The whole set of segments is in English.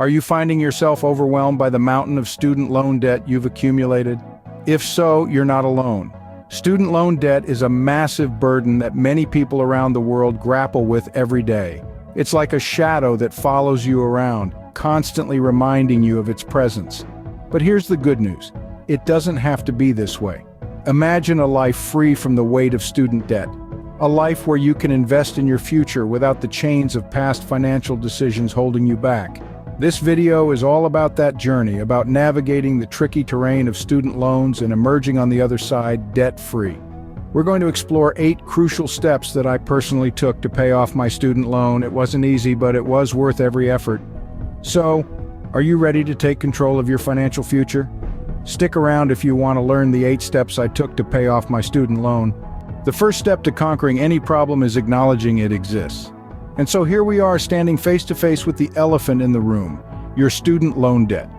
Are you finding yourself overwhelmed by the mountain of student loan debt you've accumulated? If so, you're not alone. Student loan debt is a massive burden that many people around the world grapple with every day. It's like a shadow that follows you around, constantly reminding you of its presence. But here's the good news. It doesn't have to be this way. Imagine a life free from the weight of student debt. A life where you can invest in your future without the chains of past financial decisions holding you back. This video is all about that journey, about navigating the tricky terrain of student loans and emerging on the other side debt-free. We're going to explore 8 crucial steps that I personally took to pay off my student loan. It wasn't easy, but it was worth every effort. So, are you ready to take control of your financial future? Stick around if you want to learn the 8 steps I took to pay off my student loan. The first step to conquering any problem is acknowledging it exists. And so here we are standing face to face with the elephant in the room, your student loan debt.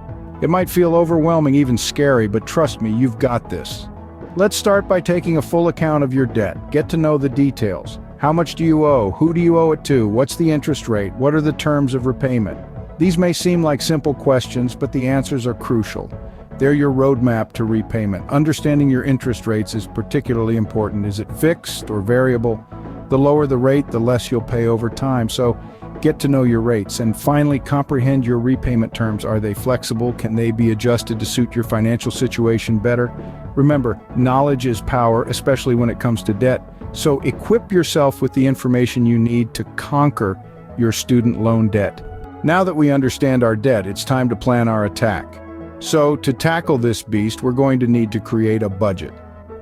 It might feel overwhelming, even scary, but trust me, you've got this. Let's start by taking a full account of your debt. Get to know the details. How much do you owe? Who do you owe it to? What's the interest rate? What are the terms of repayment? These may seem like simple questions, but the answers are crucial. They're your roadmap to repayment. Understanding your interest rates is particularly important. Is it fixed or variable? The lower the rate, the less you'll pay over time. So get to know your rates. And finally, comprehend your repayment terms. Are they flexible? Can they be adjusted to suit your financial situation better? Remember, knowledge is power, especially when it comes to debt. So equip yourself with the information you need to conquer your student loan debt. Now that we understand our debt, it's time to plan our attack. So to tackle this beast, we're going to need to create a budget.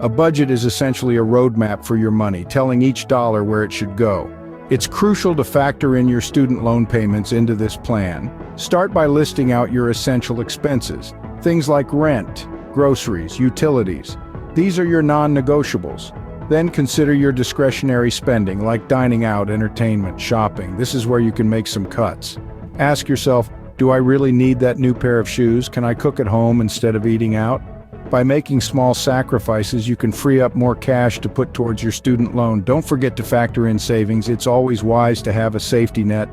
A budget is essentially a roadmap for your money, telling each dollar where it should go. It's crucial to factor in your student loan payments into this plan. Start by listing out your essential expenses, things like rent, groceries, utilities. These are your non-negotiables. Then consider your discretionary spending, like dining out, entertainment, shopping. This is where you can make some cuts. Ask yourself, do I really need that new pair of shoes? Can I cook at home instead of eating out? By making small sacrifices, you can free up more cash to put towards your student loan. Don't forget to factor in savings. It's always wise to have a safety net.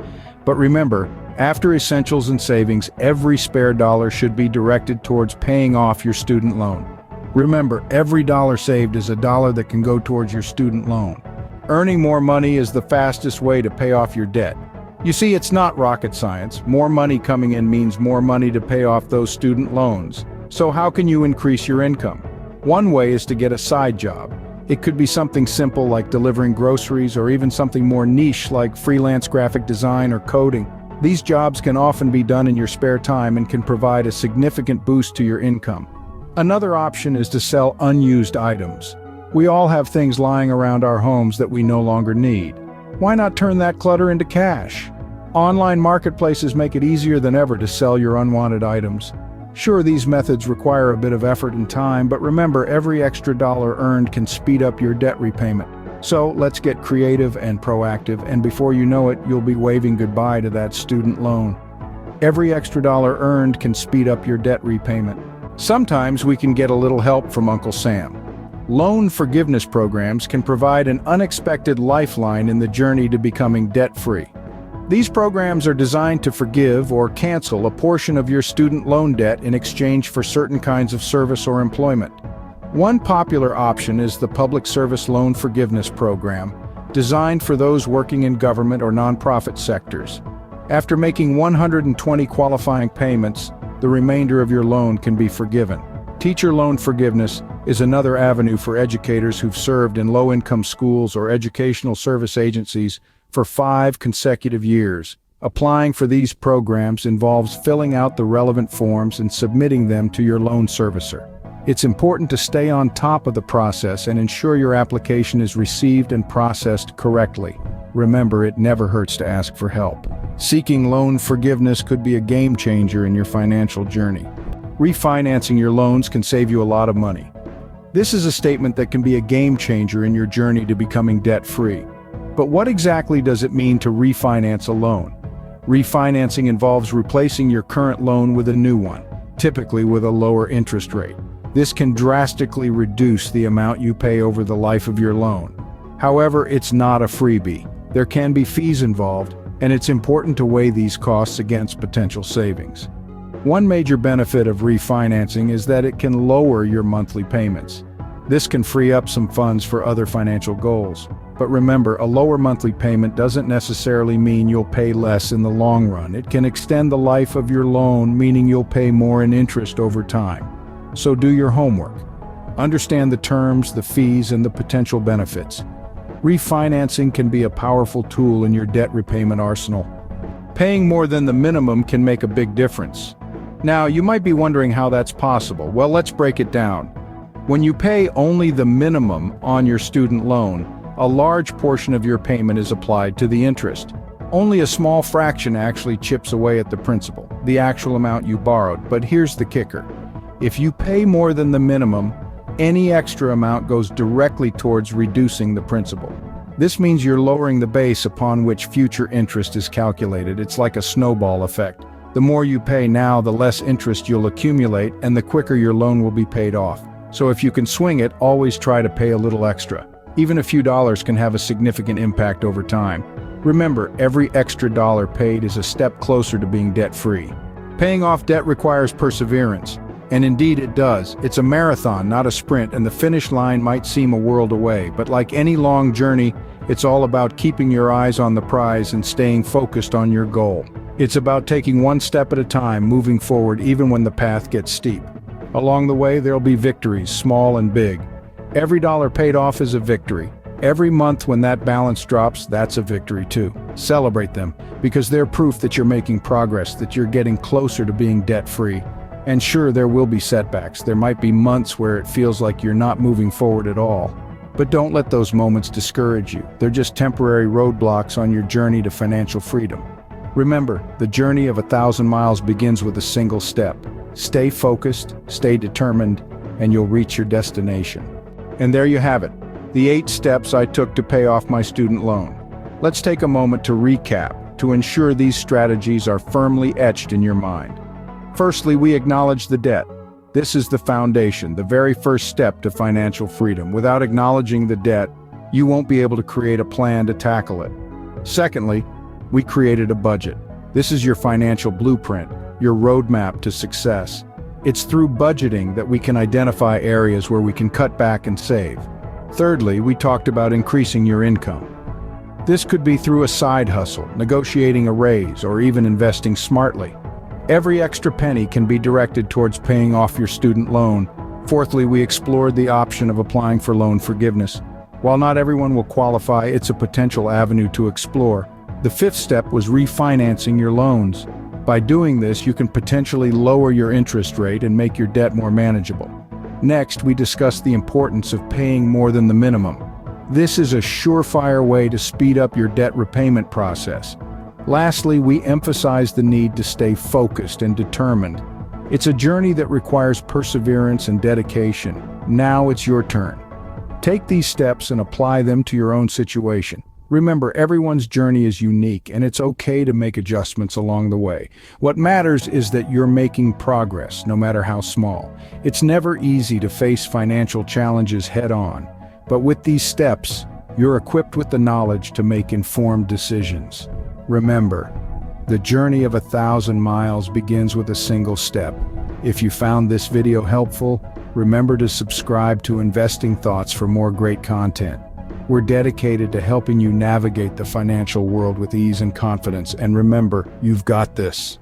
But remember, after essentials and savings, every spare dollar should be directed towards paying off your student loan. Remember, every dollar saved is a dollar that can go towards your student loan. Earning more money is the fastest way to pay off your debt. You see, it's not rocket science. More money coming in means more money to pay off those student loans. So how can you increase your income? One way is to get a side job. It could be something simple like delivering groceries, or even something more niche like freelance graphic design or coding. These jobs can often be done in your spare time and can provide a significant boost to your income. Another option is to sell unused items. We all have things lying around our homes that we no longer need. Why not turn that clutter into cash? Online marketplaces make it easier than ever to sell your unwanted items. Sure, these methods require a bit of effort and time, but remember, every extra dollar earned can speed up your debt repayment. So let's get creative and proactive, and before you know it, you'll be waving goodbye to that student loan. Every extra dollar earned can speed up your debt repayment. Sometimes we can get a little help from Uncle Sam. Loan forgiveness programs can provide an unexpected lifeline in the journey to becoming debt-free. These programs are designed to forgive or cancel a portion of your student loan debt in exchange for certain kinds of service or employment. One popular option is the Public Service Loan Forgiveness Program, designed for those working in government or nonprofit sectors. After making 120 qualifying payments, the remainder of your loan can be forgiven. Teacher loan forgiveness is another avenue for educators who've served in low-income schools or educational service agencies for 5 consecutive years. Applying for these programs involves filling out the relevant forms and submitting them to your loan servicer. It's important to stay on top of the process and ensure your application is received and processed correctly. Remember, it never hurts to ask for help. Seeking loan forgiveness could be a game changer in your financial journey. Refinancing your loans can save you a lot of money. This is a statement that can be a game changer in your journey to becoming debt-free. But what exactly does it mean to refinance a loan? Refinancing involves replacing your current loan with a new one, typically with a lower interest rate. This can drastically reduce the amount you pay over the life of your loan. However, it's not a freebie. There can be fees involved, and it's important to weigh these costs against potential savings. One major benefit of refinancing is that it can lower your monthly payments. This can free up some funds for other financial goals. But remember, a lower monthly payment doesn't necessarily mean you'll pay less in the long run. It can extend the life of your loan, meaning you'll pay more in interest over time. So do your homework. Understand the terms, the fees, and the potential benefits. Refinancing can be a powerful tool in your debt repayment arsenal. Paying more than the minimum can make a big difference. Now, you might be wondering how that's possible. Well, let's break it down. When you pay only the minimum on your student loan, a large portion of your payment is applied to the interest. Only a small fraction actually chips away at the principal, the actual amount you borrowed. But here's the kicker. If you pay more than the minimum, any extra amount goes directly towards reducing the principal. This means you're lowering the base upon which future interest is calculated. It's like a snowball effect. The more you pay now, the less interest you'll accumulate, and the quicker your loan will be paid off. So if you can swing it, always try to pay a little extra. Even a few dollars can have a significant impact over time. Remember, every extra dollar paid is a step closer to being debt-free. Paying off debt requires perseverance. And indeed it does. It's a marathon, not a sprint, and the finish line might seem a world away. But like any long journey, it's all about keeping your eyes on the prize and staying focused on your goal. It's about taking one step at a time, moving forward even when the path gets steep. Along the way, there'll be victories, small and big. Every dollar paid off is a victory. Every month when that balance drops, that's a victory too. Celebrate them, because they're proof that you're making progress, that you're getting closer to being debt-free. And sure, there will be setbacks. There might be months where it feels like you're not moving forward at all. But don't let those moments discourage you. They're just temporary roadblocks on your journey to financial freedom. Remember, the journey of 1,000 miles begins with a single step. Stay focused, stay determined, and you'll reach your destination. And there you have it, the 8 steps I took to pay off my student loan. Let's take a moment to recap, to ensure these strategies are firmly etched in your mind. Firstly, we acknowledge the debt. This is the foundation, the very first step to financial freedom. Without acknowledging the debt, you won't be able to create a plan to tackle it. Secondly, we created a budget. This is your financial blueprint, your roadmap to success. It's through budgeting that we can identify areas where we can cut back and save. Thirdly, we talked about increasing your income. This could be through a side hustle, negotiating a raise, or even investing smartly. Every extra penny can be directed towards paying off your student loan. Fourthly, we explored the option of applying for loan forgiveness. While not everyone will qualify, it's a potential avenue to explore. The 5th step was refinancing your loans. By doing this, you can potentially lower your interest rate and make your debt more manageable. Next, we discussed the importance of paying more than the minimum. This is a surefire way to speed up your debt repayment process. Lastly, we emphasize the need to stay focused and determined. It's a journey that requires perseverance and dedication. Now it's your turn. Take these steps and apply them to your own situation. Remember, everyone's journey is unique, and it's okay to make adjustments along the way. What matters is that you're making progress, no matter how small. It's never easy to face financial challenges head-on, but with these steps, you're equipped with the knowledge to make informed decisions. Remember, the journey of 1,000 miles begins with a single step. If you found this video helpful, remember to subscribe to Investing Thoughts for more great content. We're dedicated to helping you navigate the financial world with ease and confidence, and remember, you've got this.